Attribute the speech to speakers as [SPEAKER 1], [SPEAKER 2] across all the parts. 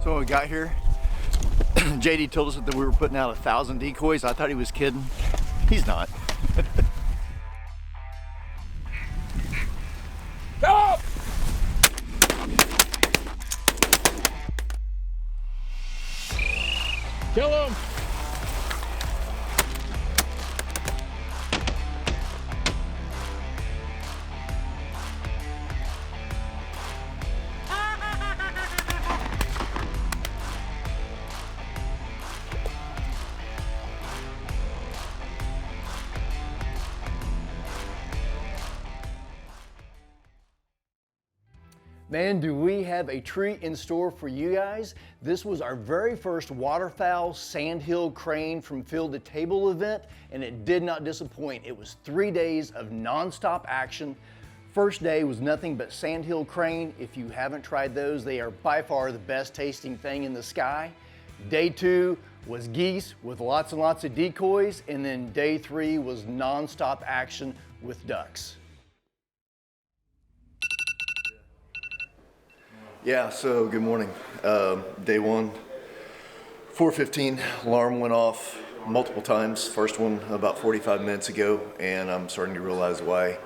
[SPEAKER 1] So when we got here, JD told us that we were putting out 1,000 decoys. I thought he was kidding. He's not.
[SPEAKER 2] Go! Kill him!
[SPEAKER 1] Man, do we have a treat in store for you guys. This was our very first waterfowl Sandhill Crane from field to table event, and it did not disappoint. It was 3 days of nonstop action. First day was nothing but Sandhill Crane. If you haven't tried those, they are by far the best tasting thing in the sky. Day 2 was geese with lots and lots of decoys, and then day 3 was nonstop action with ducks. Yeah, so good morning. Day 1, 4:15, alarm went off multiple times. First one about 45 minutes ago, and I'm starting to realize why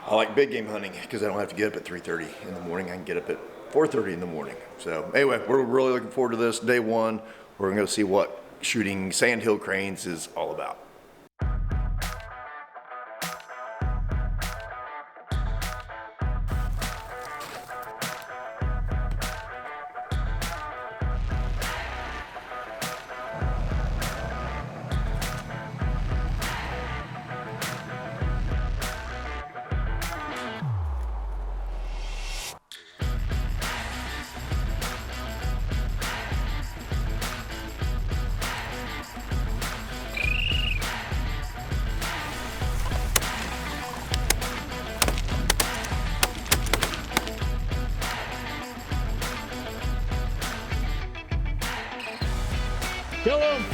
[SPEAKER 1] I like big game hunting, because I don't have to get up at 3:30 in the morning. I can get up at 4:30 in the morning. So anyway, we're really looking forward to this. Day 1, we're gonna go see what shooting Sandhill Cranes is all about.
[SPEAKER 2] Kill him!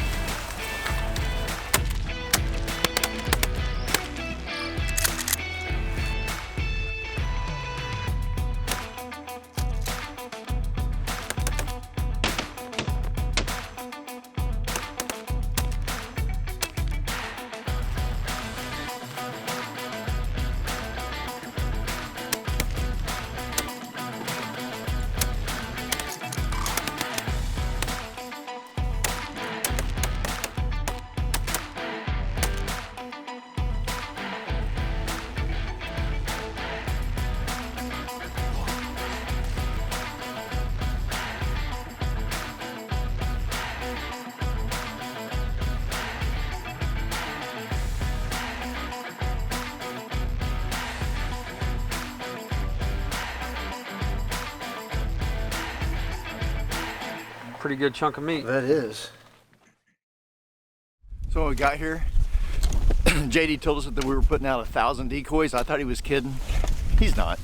[SPEAKER 3] Pretty good chunk of meat.
[SPEAKER 1] That is. So when we got here, JD told us that we were putting out 1,000 decoys. I thought he was kidding. He's not.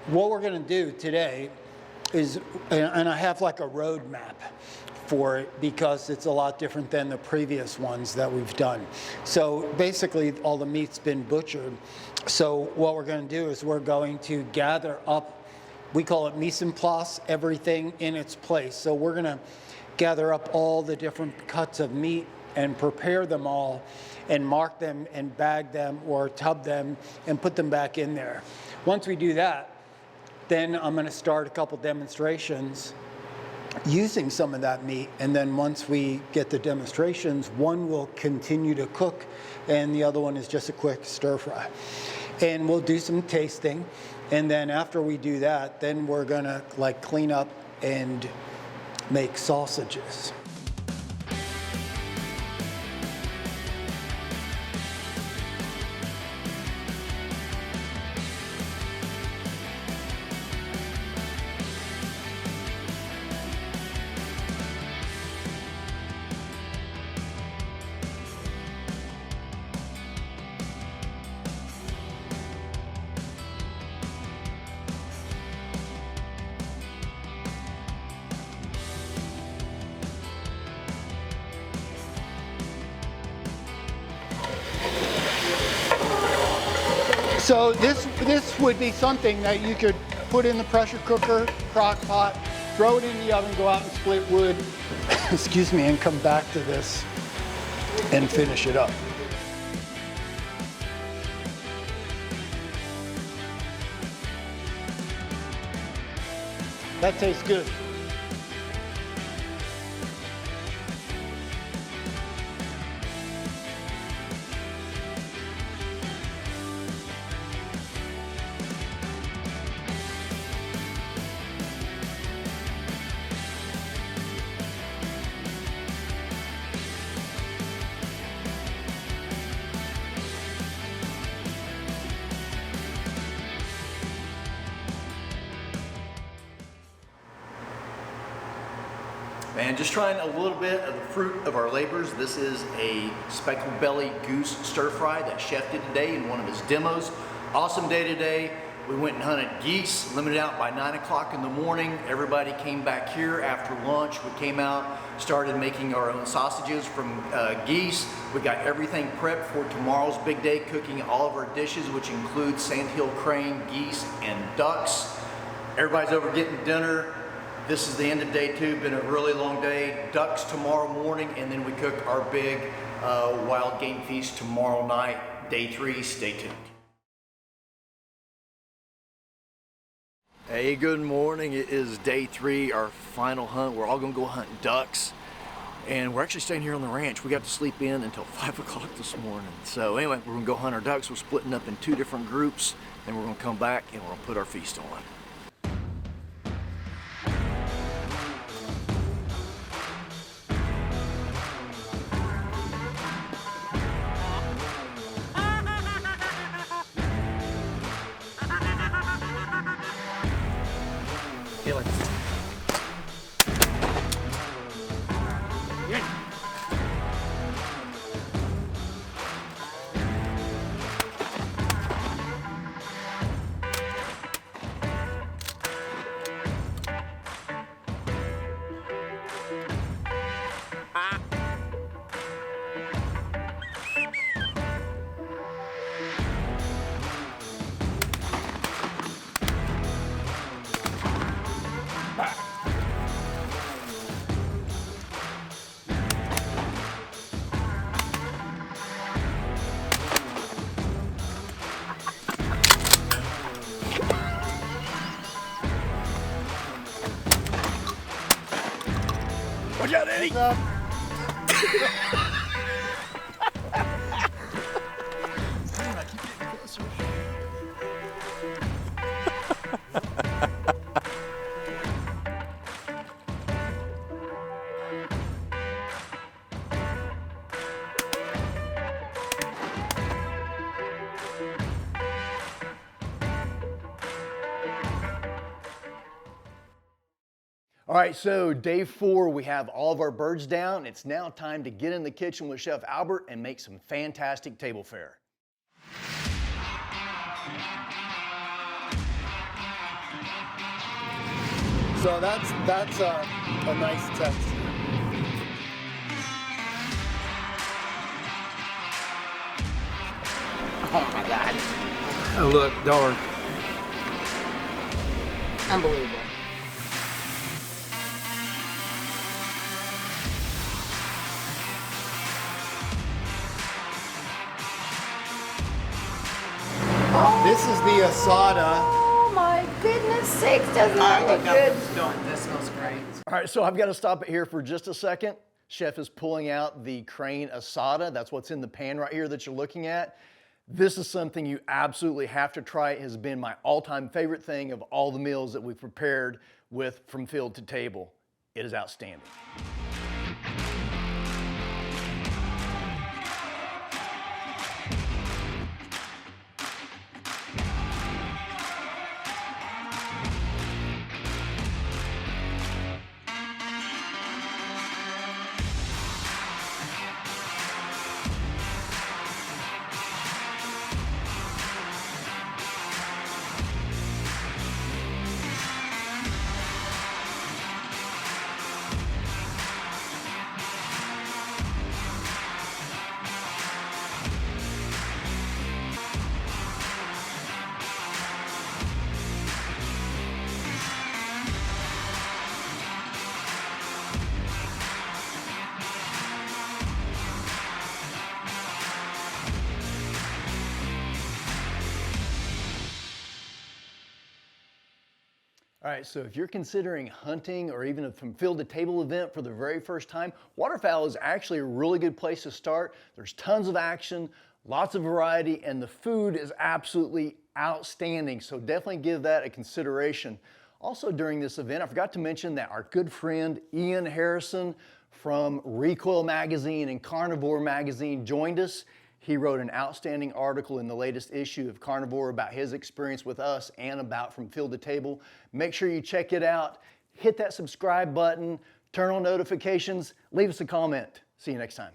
[SPEAKER 4] What we're going to do today
[SPEAKER 2] and I have like a road map for it because it's a lot different than the previous ones that we've done. So basically all the meat's been butchered. So what we're going to do is we're going to gather up, we call it mise en place, everything in its place. So we're going to gather up all the different cuts of meat and prepare them all and mark them and bag them or tub them and put them back in there. Once we do that, then I'm going to start a couple demonstrations using some of that meat, and then once we get the demonstrations, one will continue to cook and the other one is just a quick stir fry. And we'll do some tasting, and then after we do that, then we're gonna like clean up and make sausages. So this would be something that you could put in the pressure cooker, crock pot, throw it in the oven, go out and split wood, excuse me, and come back to this and finish it up. That tastes good.
[SPEAKER 1] Man, just trying a little bit of the fruit of our labors. This is a speckled belly goose stir fry that Chef did today in one of his demos. Awesome day today. We went and hunted geese, limited out by 9 o'clock in the morning. Everybody came back here after lunch. We came out, started making our own sausages from geese. We got everything prepped for tomorrow's big day, cooking all of our dishes, which include Sandhill Crane, geese, and ducks. Everybody's over getting dinner. This is the end of day 2, been a really long day. Ducks tomorrow morning, and then we cook our big wild game feast tomorrow night, day 3. Stay tuned. Hey, good morning. It is day 3, our final hunt. We're all gonna go hunt ducks, and we're actually staying here on the ranch. We got to sleep in until 5 o'clock this morning. So anyway, we're gonna go hunt our ducks. We're splitting up in 2 different groups, and we're gonna come back and we're gonna put our feast on. Watch out, Eddie! What's All right, so day 4, we have all of our birds down. It's now time to get in the kitchen with Chef Albert and make some fantastic table fare.
[SPEAKER 2] So that's a nice texture.
[SPEAKER 4] Oh my God.
[SPEAKER 3] Oh, look, dark.
[SPEAKER 4] Unbelievable.
[SPEAKER 2] This is the ASADA.
[SPEAKER 4] Oh my goodness sakes, doesn't that look good?
[SPEAKER 5] This smells great.
[SPEAKER 1] All right, so I've got to stop it here for just a second. Chef is pulling out the Crane ASADA. That's what's in the pan right here that you're looking at. This is something you absolutely have to try. It has been my all-time favorite thing of all the meals that we've prepared with From Field to Table. It is outstanding. All right, so if you're considering hunting or even a From Field to Table event for the very first time, waterfowl is actually a really good place to start. There's tons of action, lots of variety, and the food is absolutely outstanding, so definitely give that a consideration. Also during this event, I forgot to mention that our good friend Ian Harrison from Recoil Magazine and Carnivore Magazine joined us. He wrote an outstanding article in the latest issue of Carnivore about his experience with us and about From Field to Table. Make sure you check it out. Hit that subscribe button, turn on notifications, leave us a comment. See you next time.